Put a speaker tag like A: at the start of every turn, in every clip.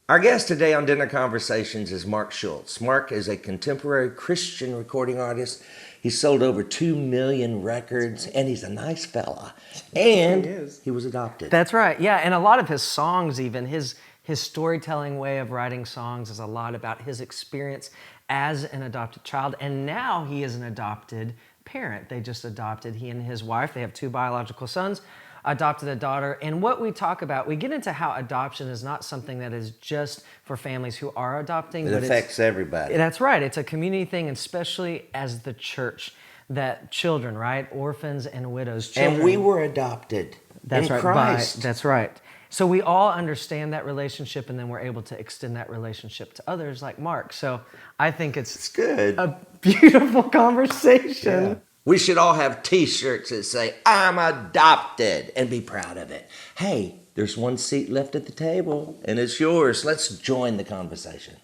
A: Our guest today on Dinner Conversations is Mark Schultz. Mark is a contemporary Christian recording artist. He's sold over 2 million records, and he's a nice fella. And he was adopted.
B: That's right, yeah. And a lot of his songs, even, his storytelling way of writing songs is a lot about his experience as an adopted child. And now he is an adopted parent. They just adopted, he and his wife, they have 2 biological sons, adopted a daughter. And what we talk about, we get into how adoption is not something that is just for families who are adopting.
A: It affects everybody.
B: That's right. It's a community thing, especially as the church, that children, right? Orphans and widows. Children.
A: And we were adopted in Christ.
B: That's right. So we all understand that relationship, and then we're able to extend that relationship to others like Mark. So I think it's
A: good.
B: A beautiful conversation.
A: Yeah. We should all have t-shirts that say, I'm adopted, and be proud of it. Hey, there's one seat left at the table, and it's yours. Let's join the conversation.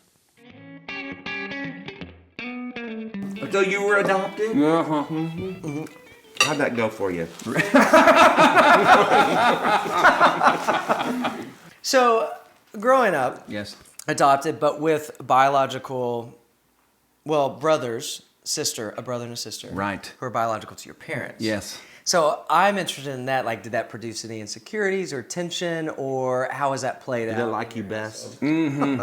A: So you were adopted?
C: Uh-huh.
A: Mm-hmm. How'd that go for you?
B: So, growing up,
C: Yes.
B: adopted, but with biological, brothers, a brother and a sister.
C: Right.
B: Who are biological to your parents.
C: Yes.
B: So I'm interested in that. Like, did that produce any insecurities or tension, or how has that played out?
A: Did they like you best?
C: When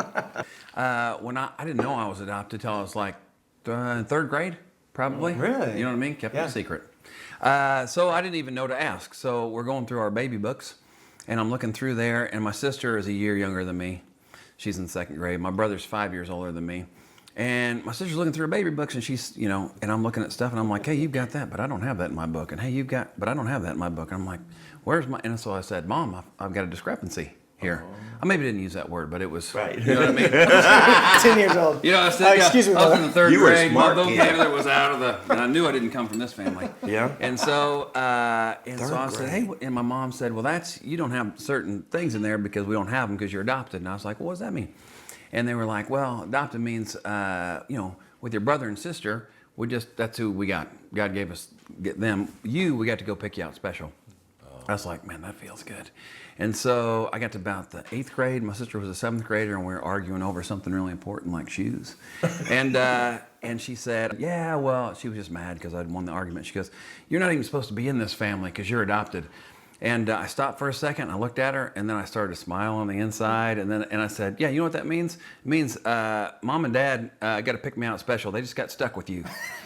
C: I didn't know I was adopted till I was like 3rd grade, probably.
B: Really?
C: You know what I mean? Kept it a secret. So I didn't even know to ask. So we're going through our baby books, and I'm looking through there, and my sister is a year younger than me. She's in 2nd grade. My brother's 5 years older than me. And my sister's looking through her baby books, and she's, and I'm looking at stuff, and I'm like, hey, you've got that, but I don't have that in my book. And hey, but I don't have that in my book. And I'm like, where's my, and so I said, Mom, I've got a discrepancy here. I maybe didn't use that word, but it was,
A: right.
C: You know what I mean?
B: 10 years old.
C: I said,
B: excuse me,
C: I was in the 3rd
A: You were
C: grade, my
A: smart,
C: vocabulary was out of and I knew I didn't come from this family.
A: Yeah.
C: And so, I said, hey,
A: grade.
C: and my mom said, well, you don't have certain things in there because we don't have them because you're adopted. And I was like, well, what does that mean? And they were like, well, adopted means, with your brother and sister, that's who we got. God gave us, them. We got to go pick you out special. I was like, man, that feels good. And so I got to about the 8th grade. My sister was a 7th grader, and we were arguing over something really important like shoes. And she said, yeah, well, she was just mad because I'd won the argument. She goes, you're not even supposed to be in this family because you're adopted. And I stopped for a second, I looked at her, and then I started to smile on the inside, and I said, yeah, you know what that means? It means Mom and Dad got to pick me out special. They just got stuck with you.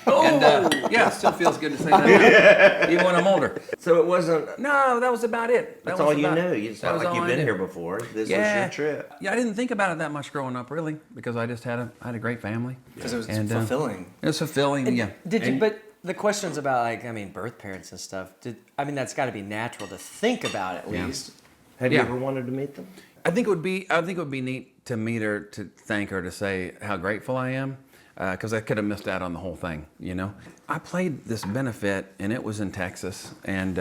C: And it still feels good to say that, even when I'm older.
A: So it wasn't...
C: No, that was about it.
A: That's all you knew. It's not like you've been here before. This was your trip.
C: Yeah, I didn't think about it that much growing up, really, because I just had a great family.
B: Because it was fulfilling.
C: It was fulfilling, yeah.
B: But the questions about, birth parents and stuff, that's got to be natural to think about at least.
A: Have you ever wanted to meet them?
C: I think it would be neat to meet her, to thank her, to say how grateful I am, because I could have missed out on the whole thing, I played this benefit, and it was in Texas, and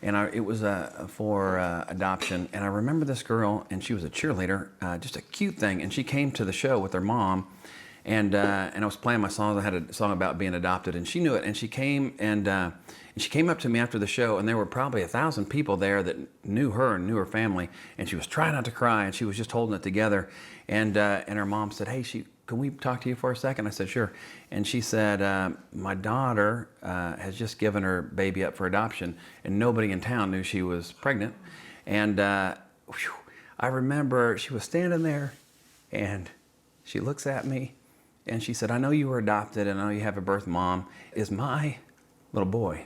C: it was for adoption, and I remember this girl, and she was a cheerleader, just a cute thing, and she came to the show with her mom. And I was playing my song. I had a song about being adopted, and she knew it. And she came and she came up to me after the show, and there were probably 1,000 people there that knew her and knew her family. And she was trying not to cry, and she was just holding it together. And her mom said, "Hey, can we talk to you for a second?" I said, "Sure." And she said, "My daughter has just given her baby up for adoption, and nobody in town knew she was pregnant." And I remember she was standing there, and she looks at me. And she said, "I know you were adopted, and I know you have a birth mom. Is my little boy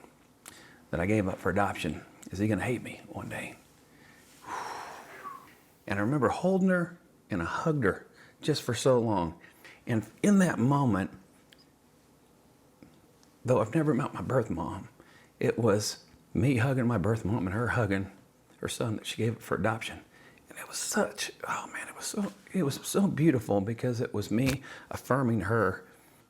C: that I gave up for adoption, is he going to hate me one day?" And I remember holding her, and I hugged her just for so long. And in that moment, though I've never met my birth mom, it was me hugging my birth mom and her hugging her son that she gave up for adoption. It was it was so beautiful because it was me affirming her.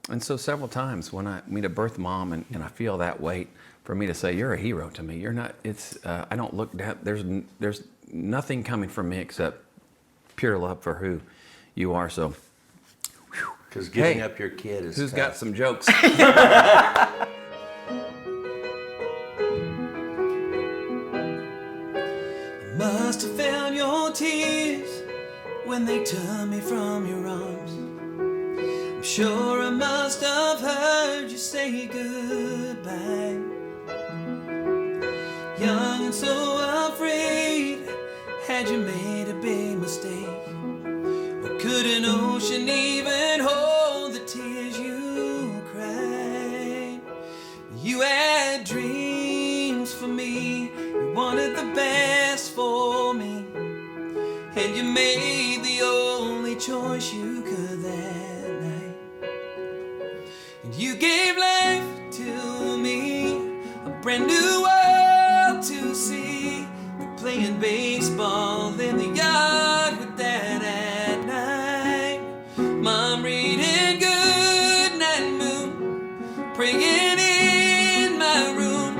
C: And so several times when I meet a birth mom and I feel that weight, for me to say, "You're a hero to me. You're not," I don't look down, there's nothing coming from me except pure love for who you are. So,
A: because giving up your kid is
C: who's
A: tough.
C: got some jokes?
D: Must have found your tears when they took me from your arms. I'm sure I must have heard you say goodbye. Young and so afraid, had you made a big mistake? Or could an ocean even hold the tears you cried? You had dreams for me, you wanted the best for me, and you made the only choice you could that night. And you gave life to me, a brand new world to see. We're playing baseball in the yard with Dad at night. Mom reading Goodnight Moon, praying in my room.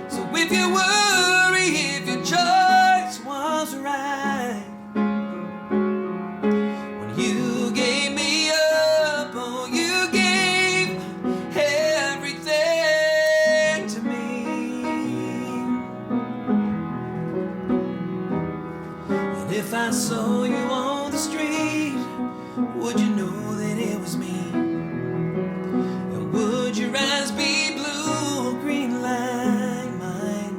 D: So if you worry if your choice was right, when you gave me up, oh, you gave everything to me. And if I saw you on the street, would you know that it was me? And would your eyes be blue or green like mine?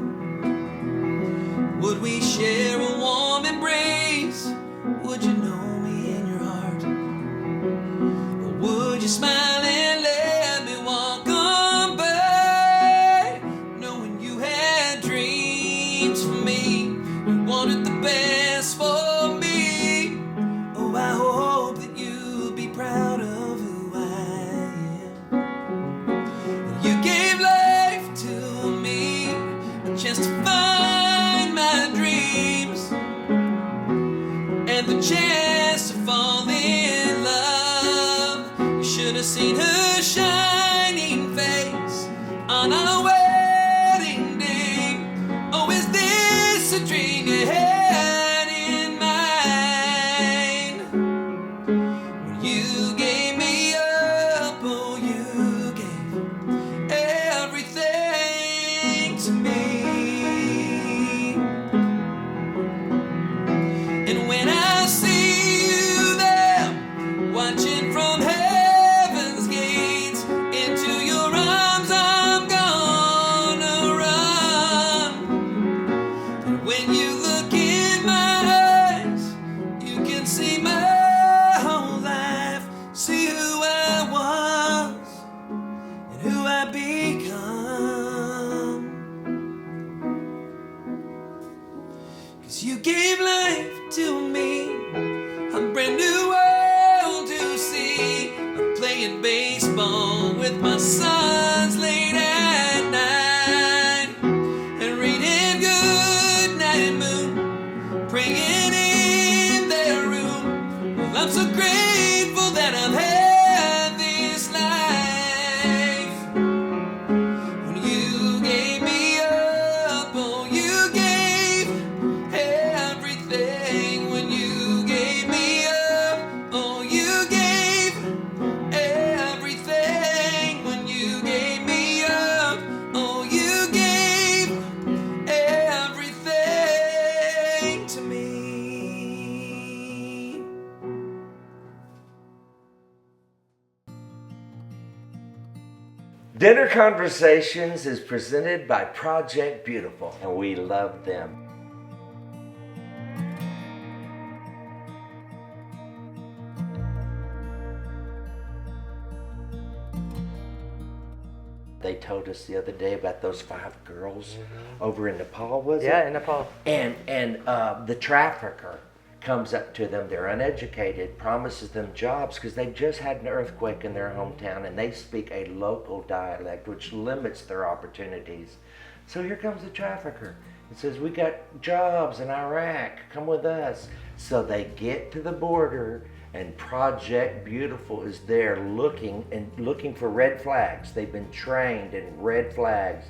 D: Would we share a warm embrace? Would you know me in your heart? Or would you smile and let me walk on by, knowing you had dreams for me, you wanted the best for me? Oh, I hope that you'll be proud of who I am. You gave life to me, a chance to find my dreams, and the chance to fall in love. You should have seen her shining face on our wedding day. Oh, is this a dream you had in mind? When you gave me up, oh, you gave everything to me. And when I see you there, watching from heaven's gates, into your arms I'm gonna run. And when you look in my eyes, you can see my whole life, see who I was and who I become. 'Cause you gave life to me, a brand new world to see. I'm playing baseball with my sons late at night, and reading Goodnight Moon, praying in their room. Well, I'm so grateful that I've had this life. When you gave me up, oh, you gave everything. When you gave me up, oh, you gave everything. When you gave me up, oh, you gave everything to me.
A: Dinner Conversations is presented by Project Beautiful, and we love them. They told us the other day about those 5 girls over in Nepal, was it?
B: Yeah, in Nepal.
A: And the trafficker comes up to them, they're uneducated, promises them jobs because they've just had an earthquake in their hometown and they speak a local dialect which limits their opportunities. So here comes the trafficker and says, we got jobs in Iraq, come with us. So they get to the border and Project Beautiful is there looking for red flags. They've been trained in red flags.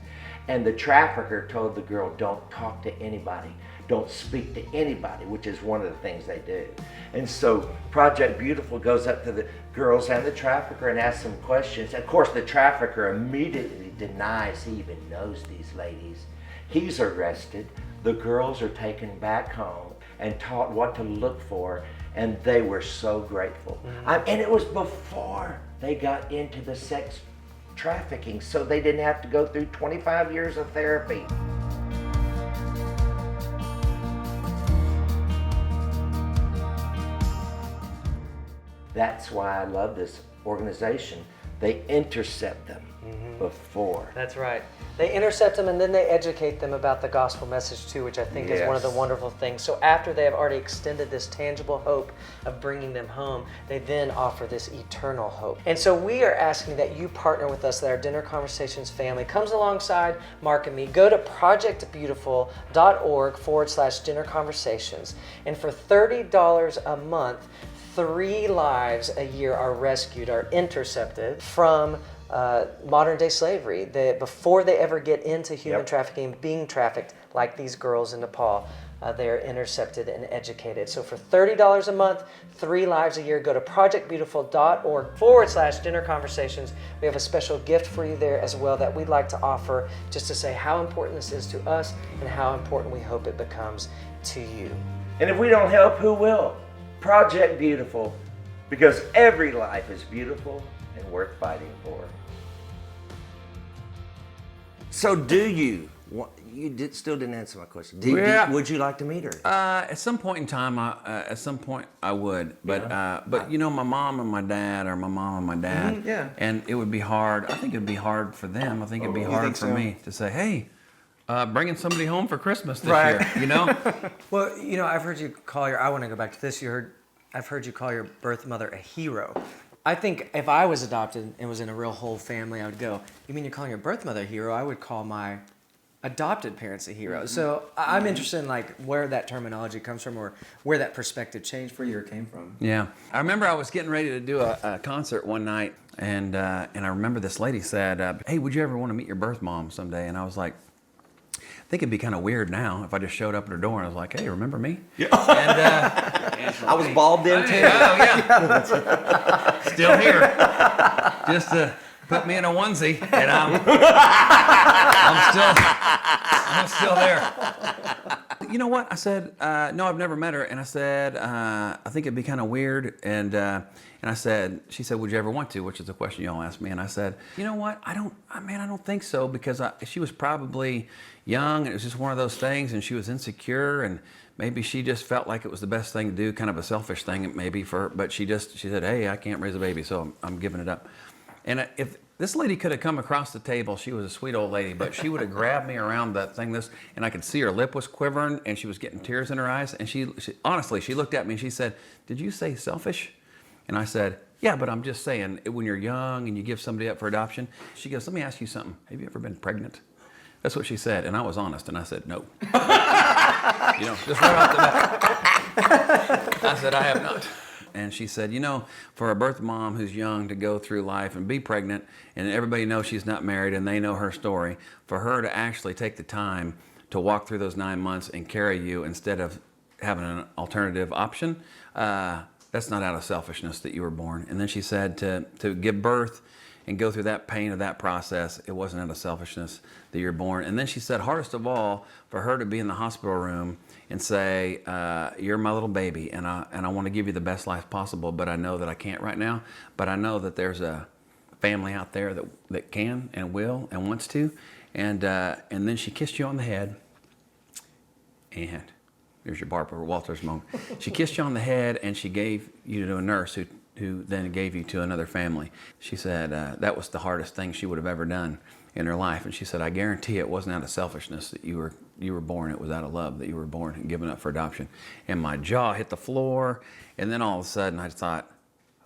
A: And the trafficker told the girl, don't talk to anybody. Don't speak to anybody, which is one of the things they do. And so Project Beautiful goes up to the girls and the trafficker and asks them questions. Of course, the trafficker immediately denies he even knows these ladies. He's arrested. The girls are taken back home and taught what to look for. and they were so grateful. And it was before they got into the sex trafficking, so they didn't have to go through 25 years of therapy. That's why I love this organization. They intercept them before.
B: That's right. They intercept them and then they educate them about the gospel message too, which I think is one of the wonderful things. So after they have already extended this tangible hope of bringing them home, they then offer this eternal hope. And so we are asking that you partner with us, that our Dinner Conversations family comes alongside Mark and me. Go to projectbeautiful.org/dinner conversations. And for $30 a month, 3 lives a year are rescued, are intercepted from modern day slavery. Before they ever get into human trafficking, being trafficked like these girls in Nepal, they are intercepted and educated. So for $30 a month, 3 lives a year, go to projectbeautiful.org/dinner conversations. We have a special gift for you there as well that we'd like to offer, just to say how important this is to us and how important we hope it becomes to you.
A: And if we don't help, who will? Project Beautiful, because every life is beautiful and worth fighting for. So still didn't answer my question. Would you like to meet her?
C: At some point in time, I would. But but you know, my mom and my dad, or my mom and my dad, and it would be hard. I think it'd be hard for them. I think it'd be hard for me to say, hey, bringing somebody home for Christmas this year, you know?
B: Well, you know, I've heard you call I want to go back to this. I've heard you call your birth mother a hero. I think if I was adopted and was in a real whole family, I would go, you mean you're calling your birth mother a hero? I would call my adopted parents a hero. So I'm interested in like where that terminology comes from, or where that perspective changed for you or came from.
C: Yeah. I remember I was getting ready to do a concert one night, and I remember this lady said, hey, would you ever want to meet your birth mom someday? And I was like, I think it'd be kind of weird now if I just showed up at her door and I was like, hey, remember me? Yeah. And
A: I was bald then too.
C: Yeah. Still here. Just to put me in a onesie, and I'm still there. You know what? I said, no, I've never met her. And I said, I think it'd be kind of weird. And I said, she said, would you ever want to? Which is a question y'all asked me. And I said, you know what? I don't think so, because she was probably young, and it was just one of those things, and she was insecure, and maybe she just felt like it was the best thing to do, kind of a selfish thing maybe for her, but she said, hey, I can't raise a baby, so I'm giving it up. And if this lady could have come across the table, she was a sweet old lady, but she would have grabbed me around that thing, and I could see her lip was quivering, and she was getting tears in her eyes, and she honestly, she looked at me and she said, did you say selfish? And I said, yeah, but I'm just saying, when you're young and you give somebody up for adoption, she goes, let me ask you something. Have you ever been pregnant? That's what she said, and I was honest, and I said, no. You know, just right off the bat. I said, I have not. And she said, you know, for a birth mom who's young to go through life and be pregnant, and everybody knows she's not married and they know her story, for her to actually take the time to walk through those 9 months and carry you instead of having an alternative option, that's not out of selfishness that you were born. And then she said to give birth and go through that pain of that process, it wasn't out of selfishness that you're born. And then she said, hardest of all, for her to be in the hospital room and say, you're my little baby, and I want to give you the best life possible, but I know that I can't right now, but I know that there's a family out there that can and will and wants to. And then she kissed you on the head, and here's your Barbara Walters moment. She kissed you on the head, and she gave you to a nurse who then gave you to another family. She said that was the hardest thing she would have ever done in her life. And she said, I guarantee it wasn't out of selfishness that you were born. It was out of love that you were born and given up for adoption. And my jaw hit the floor. And then all of a sudden I thought,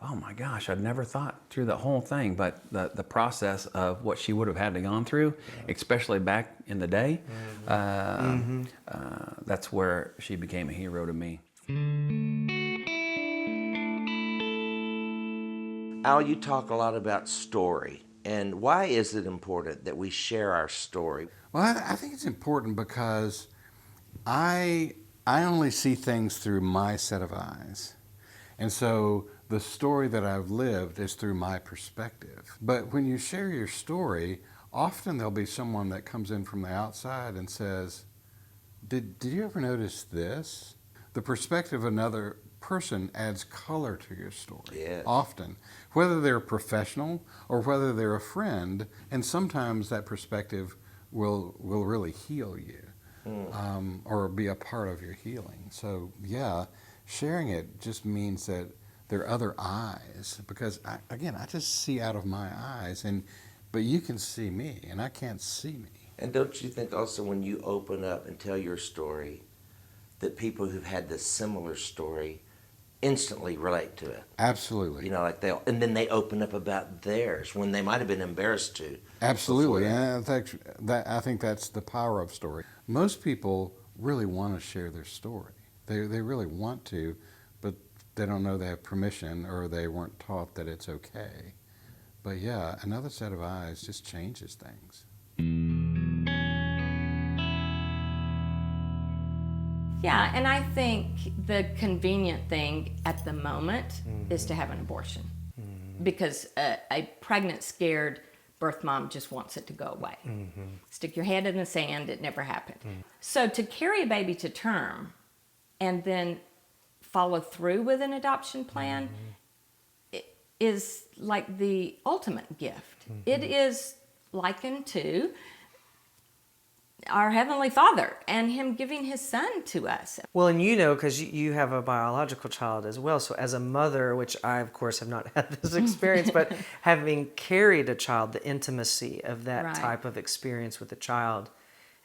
C: oh my gosh, I'd never thought through the whole thing, but the process of what she would have had to gone through, especially back in the day, that's where she became a hero to me.
A: Al, you talk a lot about story, and why is it important that we share our story?
E: Well, I think it's important because I only see things through my set of eyes. And so the story that I've lived is through my perspective. But when you share your story, often there'll be someone that comes in from the outside and says, did you ever notice this? The perspective of another person adds color to your story.
A: Yes.
E: Often, whether they're a professional or whether they're a friend, and sometimes that perspective will really heal you, or be a part of your healing. So yeah, sharing it just means that there are other eyes, because I just see out of my eyes, but you can see me and I can't see me.
A: And don't you think also when you open up and tell your story, that people who've had this similar story instantly relate to it?
E: Absolutely.
A: You know, like and then they open up about theirs when they might have been embarrassed to.
E: Absolutely, and I think that's the power of story. Most people really want to share their story. They really want to, but they don't know they have permission, or they weren't taught that it's okay. But yeah, another set of eyes just changes things.
F: Yeah, and I think the convenient thing at the moment is to have an abortion, because a pregnant, scared birth mom just wants it to go away. Stick your head in the sand, it never happened. So to carry a baby to term and then follow through with an adoption plan is like the ultimate gift. It is likened to our Heavenly Father and Him giving His Son to us.
B: Well, and you know, because you have a biological child as well. So as a mother, which I, of course, have not had this experience, but having carried a child, the intimacy of that
F: Right.
B: type of experience with a child.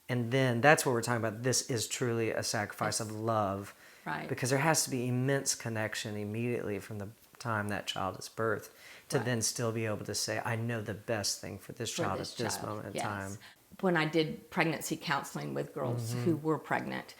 B: And then that's what we're talking about. This is truly a sacrifice of love.
F: Right.
B: Because there has to be immense connection immediately from the time that child is birthed to
F: Right.
B: then still be able to say, I know the best thing for this child at this moment in
F: yes.
B: time.
F: When I did pregnancy counseling with girls who were pregnant,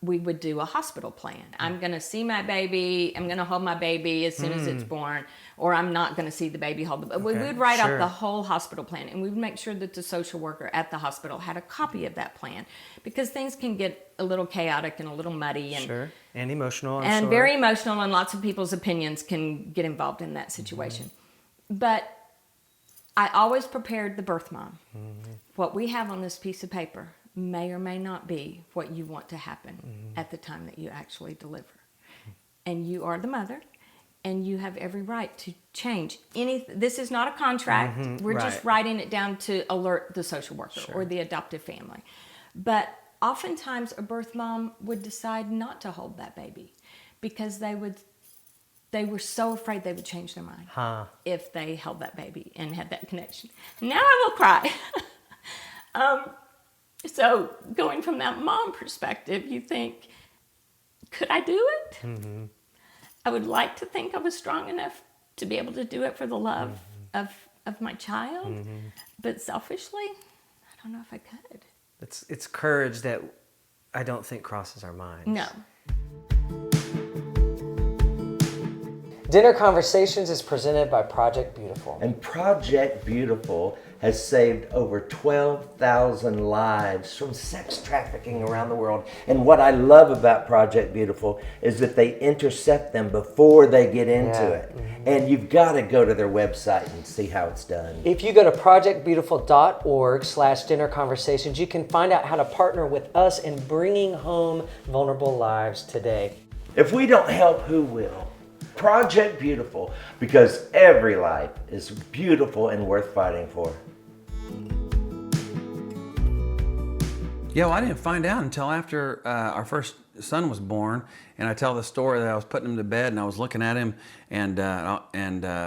F: we would do a hospital plan. I'm going to see my baby, I'm going to hold my baby as soon as it's born, or I'm not going to see the baby hold the We would write out the whole hospital plan, and we would make sure that the social worker at the hospital had a copy of that plan, because things can get a little chaotic and a little muddy. And,
B: And emotional, I'm
F: and
B: sure.
F: very emotional, and lots of people's opinions can get involved in that situation. But I always prepared the birth mom. What we have on this piece of paper may or may not be what you want to happen at the time that you actually deliver. And you are the mother, and you have every right to change anything. This is not a contract. We're just writing it down to alert the social worker or the adoptive family. But oftentimes a birth mom would decide not to hold that baby because they were so afraid they would change their mind if they held that baby and had that connection. Now I will cry. So going from that mom perspective, you think, could I do it? I would like to think I was strong enough to be able to do it for the love of my child. But selfishly, I don't know if I could.
B: It's courage that I don't think crosses our minds.
F: No.
B: Dinner Conversations is presented by Project Beautiful.
A: And Project Beautiful has saved over 12,000 lives from sex trafficking around the world. And what I love about Project Beautiful is that they intercept them before they get into it. And you've got to go to their website and see how it's done.
B: If you go to projectbeautiful.org/dinner conversations, you can find out how to partner with us in bringing home vulnerable lives today.
A: If we don't help, who will? Project Beautiful, because every life is beautiful and worth fighting for.
C: Yeah, well, I didn't find out until after our first son was born, and I tell the story that I was putting him to bed and I was looking at him, and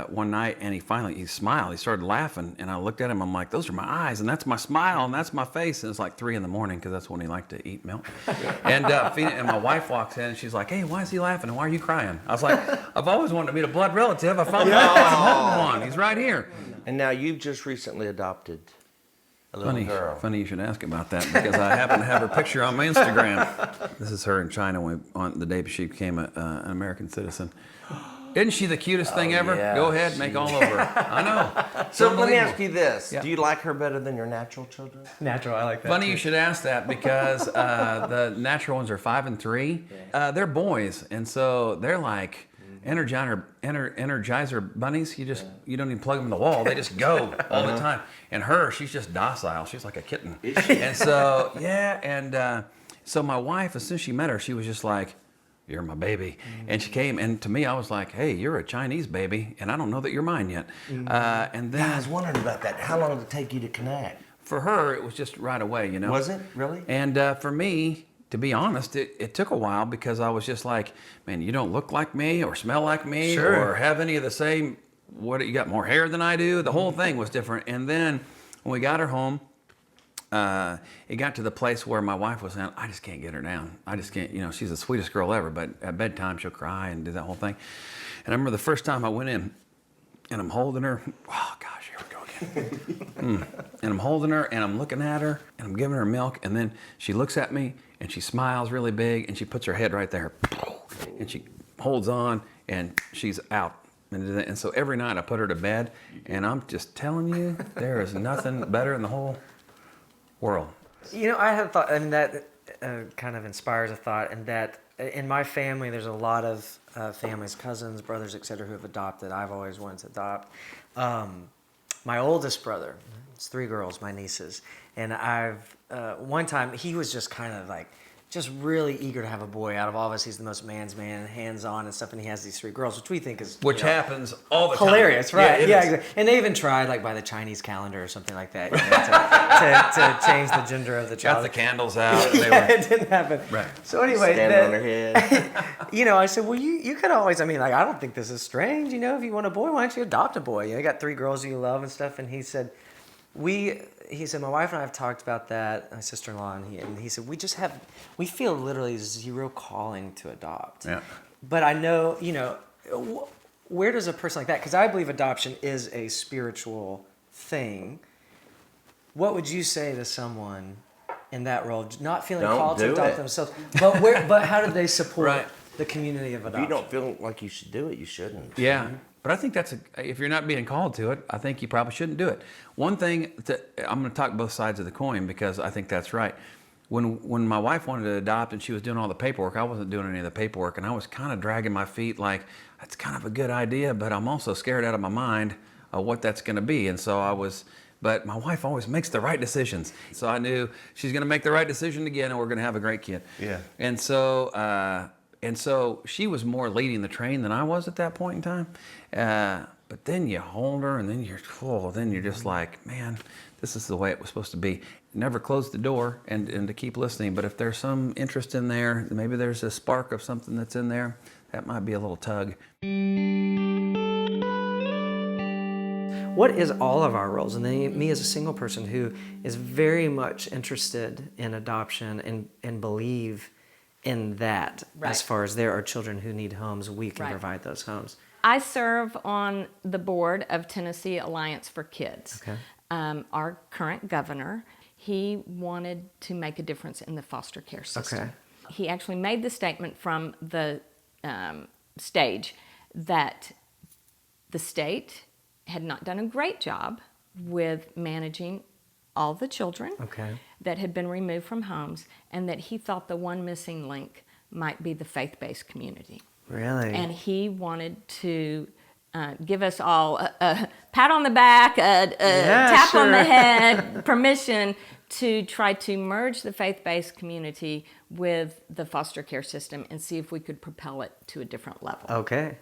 C: one night, and he smiled, he started laughing, and I looked at him, I'm like, those are my eyes, and that's my smile, and that's my face, and it's like 3 a.m, because that's when he liked to eat milk, and my wife walks in, and she's like, hey, why is he laughing, and why are you crying? I was like, I've always wanted to meet a blood relative, I found one, he's right here.
A: And now you've just recently adopted a little girl.
C: Funny you should ask about that, because I happen to have her picture on my Instagram. This is her in China on the day she became an American citizen. Isn't she the cutest thing ever?
A: yeah,
C: Go ahead, make all over her. I know.
A: So let me ask you this.
C: Yeah.
A: Do you like her better than your natural children?
B: Natural, I like that.
C: Funny you should ask that, because the natural ones are 5 and 3. They're boys, and so they're like Energizer bunnies. You don't even plug them in the wall. They just go all the time. And she's just docile. She's like a kitten. And so so my wife, as soon as she met her, she was just like, you're my baby. And she came, and to me, I was like, hey, you're a Chinese baby, and I don't know that you're mine yet. And then
A: Yeah, I was wondering about that. How long did it take you to connect?
C: for her, it was just right away, you know.
A: Was it really?
C: And for me, to be honest, it took a while because I was just like, man, you don't look like me or smell like me
A: Sure.
C: or have any of the same, what, you got more hair than I do. The whole thing was different. And then when we got her home, it got to the place where my wife was saying, I just can't get her down. I just can't, you know, she's the sweetest girl ever, but at bedtime she'll cry and do that whole thing. And I remember the first time I went in and I'm holding her, oh gosh, here we go again. And I'm holding her and I'm looking at her and I'm giving her milk, and then she looks at me and she smiles really big and she puts her head right there and she holds on and she's out. And so every night I put her to bed, and I'm just telling you, there is nothing better in the whole world.
B: You know, I had thought, and that kind of inspires a thought, and that in my family, there's a lot of families, cousins, brothers, etc., who have adopted. I've always wanted to adopt. My oldest brother, it's 3 girls, my nieces, and I've one time he was just kind of like, just really eager to have a boy. Out of all of us, he's the most man's man, hands-on and stuff, and he has these 3 girls, which we think is
C: Happens all the time.
B: Hilarious, right?
C: Yeah,
B: exactly. And they even tried, like, by the Chinese calendar or something like that, you know, to change the gender of the child.
C: Got the candles out.
B: Yeah, it didn't happen.
C: Right.
B: So anyway,
A: Standing on her head.
B: you know, I said, well, you could always, I mean, like, I don't think this is strange. You know, if you want a boy, why don't you adopt a boy? You know, you got 3 girls you love and stuff. And he said, my wife and I have talked about that, my sister-in-law, and he said, we feel literally zero calling to adopt.
C: Yeah.
B: But I know, you know, where does a person like that, because I believe adoption is a spiritual thing. What would you say to someone in that role, not feeling
A: Don't
B: called to
A: do
B: adopt
A: it.
B: themselves, but how do they support
C: Right.
B: the community of
A: If
B: adoption?
A: you don't feel like you should do it, you shouldn't.
C: Yeah. But I think if you're not being called to it, I think you probably shouldn't do it. One thing, I'm going to talk both sides of the coin because I think that's right. When my wife wanted to adopt and she was doing all the paperwork, I wasn't doing any of the paperwork, and I was kind of dragging my feet like, that's kind of a good idea, but I'm also scared out of my mind of what that's going to be. And so but my wife always makes the right decisions. So I knew she's going to make the right decision again, and we're going to have a great kid.
A: Yeah.
C: And so she was more leading the train than I was at that point in time. But then you hold her, and then you're just like, man, this is the way it was supposed to be. Never close the door and to keep listening. But if there's some interest in there, maybe there's a spark of something that's in there, that might be a little tug.
B: What is all of our roles? And then me as a single person who is very much interested in adoption and believe in that.
F: Right.
B: As far as there are children who need homes, we can
F: Right.
B: provide those homes.
F: I serve on the board of Tennessee Alliance for Kids.
B: Okay.
F: Our current governor, he wanted to make a difference in the foster care system.
B: Okay.
F: He actually made the statement from the stage that the state had not done a great job with managing all the children
B: Okay.
F: that had been removed from homes, and that he thought the one missing link might be the faith-based community.
B: Really?
F: And he wanted to give us all a pat on the back, a tap on the head, permission to try to merge the faith-based community with the foster care system and see if we could propel it to a different level.
B: Okay.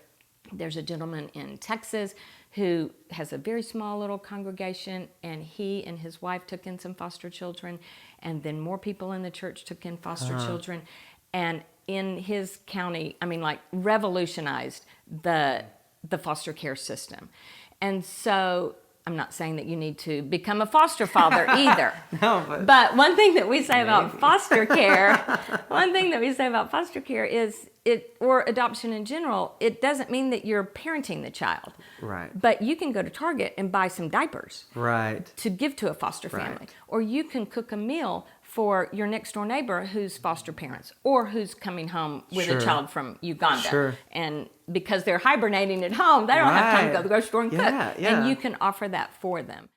F: There's a gentleman in Texas who has a very small little congregation, and he and his wife took in some foster children, and then more people in the church took in foster children. And in his county, revolutionized the foster care system. And so I'm not saying that you need to become a foster father either.
B: No,
F: but one thing that we say about foster care, is or adoption in general, it doesn't mean that you're parenting the child.
B: Right.
F: But you can go to Target and buy some diapers
B: Right.
F: to give to a foster family.
B: Right.
F: Or you can cook a meal for your next door neighbor who's foster parents or who's coming home with
B: Sure.
F: a child from Uganda.
B: Sure.
F: And because they're hibernating at home, they don't have time to go to the grocery store and
B: Yeah,
F: cook.
B: yeah.
F: And you can offer that for them.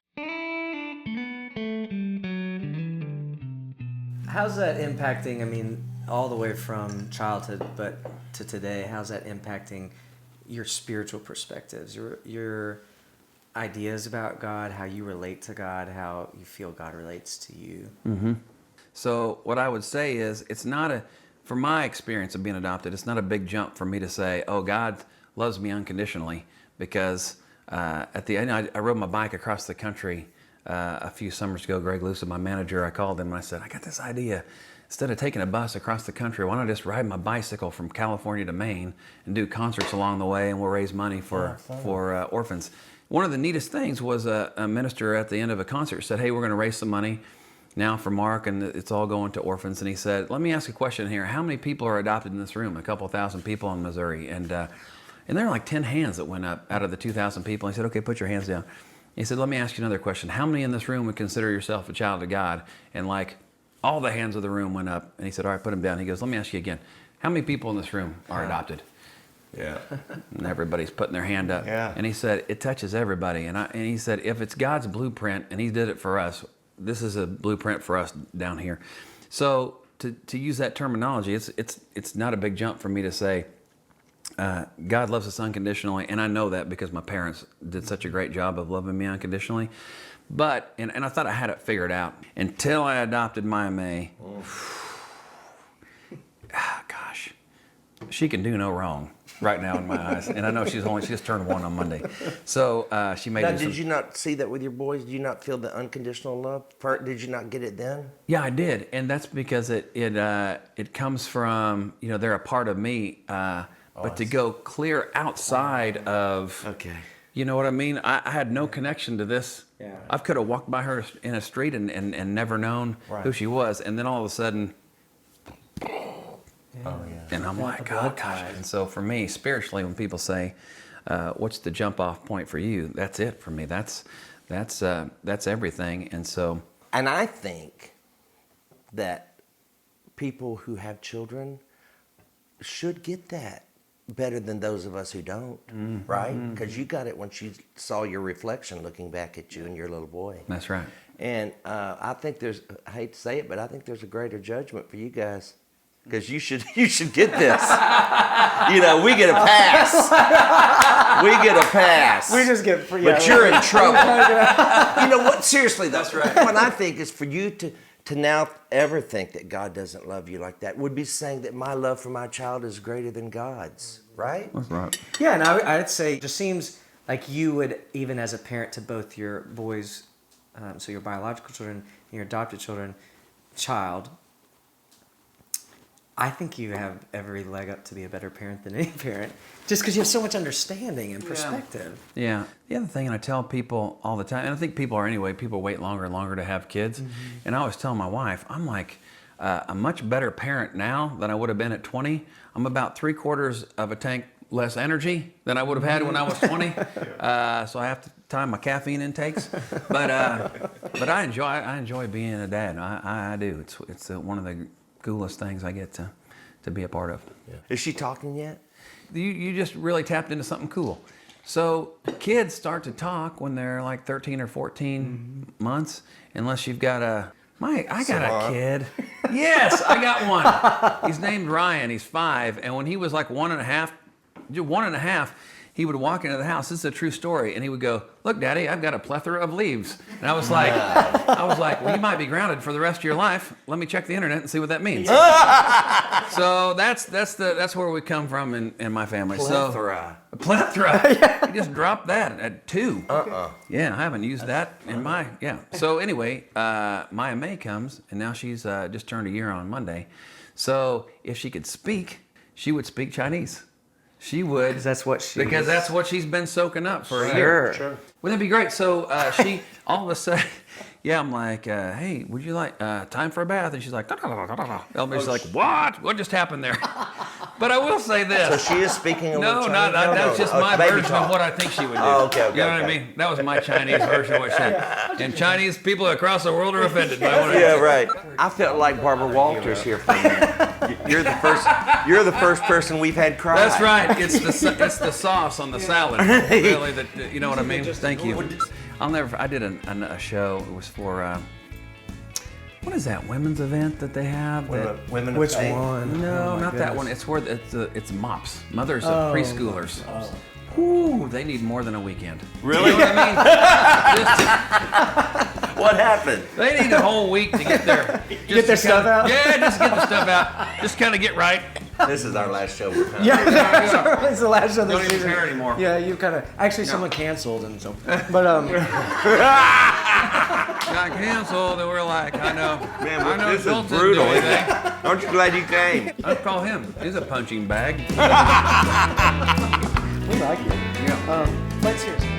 B: How's that impacting, all the way from childhood but to today, how's that impacting your spiritual perspectives, your ideas about God, how you relate to God, how you feel God relates to you?
C: So what I would say is, it's not from my experience of being adopted, it's not a big jump for me to say, oh, God loves me unconditionally, because at the end, I rode my bike across the country a few summers ago. Greg Lucid, my manager, I called him and I said, I got this idea. Instead of taking a bus across the country, why don't I just ride my bicycle from California to Maine and do concerts along the way, and we'll raise money for orphans. One of the neatest things was a minister at the end of a concert said, hey, we're going to raise some money now for Mark, and it's all going to orphans. And he said, let me ask a question here. How many people are adopted in this room? A couple thousand people in Missouri. And there were like 10 hands that went up out of the 2,000 people. And he said, okay, put your hands down. He said, let me ask you another question. How many in this room would consider yourself a child of God? And like all the hands of the room went up. And he said, all right, put them down. He goes, let me ask you again. How many people in this room are adopted?
A: Yeah.
C: And everybody's putting their hand up.
A: Yeah.
C: And he said, it touches everybody. And he said, if it's God's blueprint and he did it for us, this is a blueprint for us down here. So to use that terminology, it's not a big jump for me to say, God loves us unconditionally, and I know that because my parents did such a great job of loving me unconditionally. But, and I thought I had it figured out until I adopted Maya May. Gosh, she can do no wrong right now in my eyes. And I know she just turned 1 on Monday. So she made
A: Now,
C: me
A: did you not see that with your boys? Did you not feel the unconditional love? Did you not get it then?
C: Yeah, I did, and that's because it comes from, they're a part of me. But to go clear outside of, you know what I mean? I had no connection to this.
B: Yeah.
C: I could have walked by her in a street and never known who she was, and then all of a sudden, and I'm like, oh gosh. And so for me, spiritually, when people say, "What's the jump off point for you?" That's it for me. That's everything. And so,
A: and I think that people who have children should get that better than those of us who don't, right? Because you got it once you saw your reflection looking back at you and your little boy.
C: that's right.
A: And I think I hate to say it, but I think there's a greater judgment for you guys. Because you should get this. We get a pass. We get a pass.
B: We just get free.
A: But you're in trouble. You know what? Seriously, that's right. What I think is for you to now ever think that God doesn't love you like that would be saying that my love for my child is greater than God's, right?
C: That's right.
B: Yeah, and I'd say it just seems like you would, even as a parent to both your boys, so your biological children and your adopted child, I think you have every leg up to be a better parent than any parent, just because you have so much understanding and perspective.
C: Yeah. The other thing, and I tell people all the time, and I think people wait longer and longer to have kids. And I always tell my wife, I'm like a much better parent now than I would have been at 20. I'm about 3/4 of a tank less energy than I would have had when I was 20. So I have to time my caffeine intakes. But I enjoy being a dad. I do. It's one of the coolest things I get to be a part of.
A: Yeah. Is she talking yet?
C: You just really tapped into something cool. So kids start to talk when they're like 13 or 14 months, unless you've got a kid. Yes, I got one. He's named Ryan. He's 5, and when he was like 1.5, he would walk into the house. This is a true story, and he would go, "Look, Daddy, I've got a plethora of leaves." And I was like, "Well, you might be grounded for the rest of your life. Let me check the internet and see what that means." So that's where we come from in my family.
A: Plethora.
C: So, plethora. You just dropped that at 2. Yeah, I haven't used that in my So anyway, Maya May comes, and now she's just turned a year on Monday. So if she could speak, she would speak Chinese. She would. Because that's what she's been soaking up for a year. Sure. Wouldn't that be great? So she, all of a sudden, I'm like, hey, would you like time for a bath? And she's like, Elmer's like, what? What just happened there? But I will say this.
A: So she is speaking a little
C: No,
A: Chinese?
C: that's just my version of what I think she would do.
A: Oh, okay,
C: you know what I mean? That was my Chinese version of what she did. And Chinese people across the world are offended by what I
A: Yeah, right. I felt like Barbara Walters here for a minute. You're the first person we've had cry.
C: That's right. It's the sauce on the salad. Really, that you know what I mean? Thank you. I did a show. It was for what is that women's event that they have?
A: Women of
B: Which
A: faith.
B: one?
C: No,
B: Oh,
C: not
B: my
C: that one. It's where it's MOPS, mothers of preschoolers. Ooh, they need more than a weekend.
A: Really?
C: You know what I mean?
A: What happened?
C: They need a whole week to get their
B: stuff out?
C: Yeah, just get the stuff out. Just kind of get right.
A: This is our last show. We're
B: Yeah, it's the last show of the
C: Don't even
B: season.
C: care anymore.
B: Yeah, you kind of actually someone canceled and so, but
C: Got canceled, and we're like, I know.
A: Man,
C: I know
A: this is
C: Schultz didn't
A: brutal.
C: do anything.
A: Aren't you glad you came?
C: Let's call him. He's a punching bag.
B: we like it.
C: Yeah.
B: But seriously.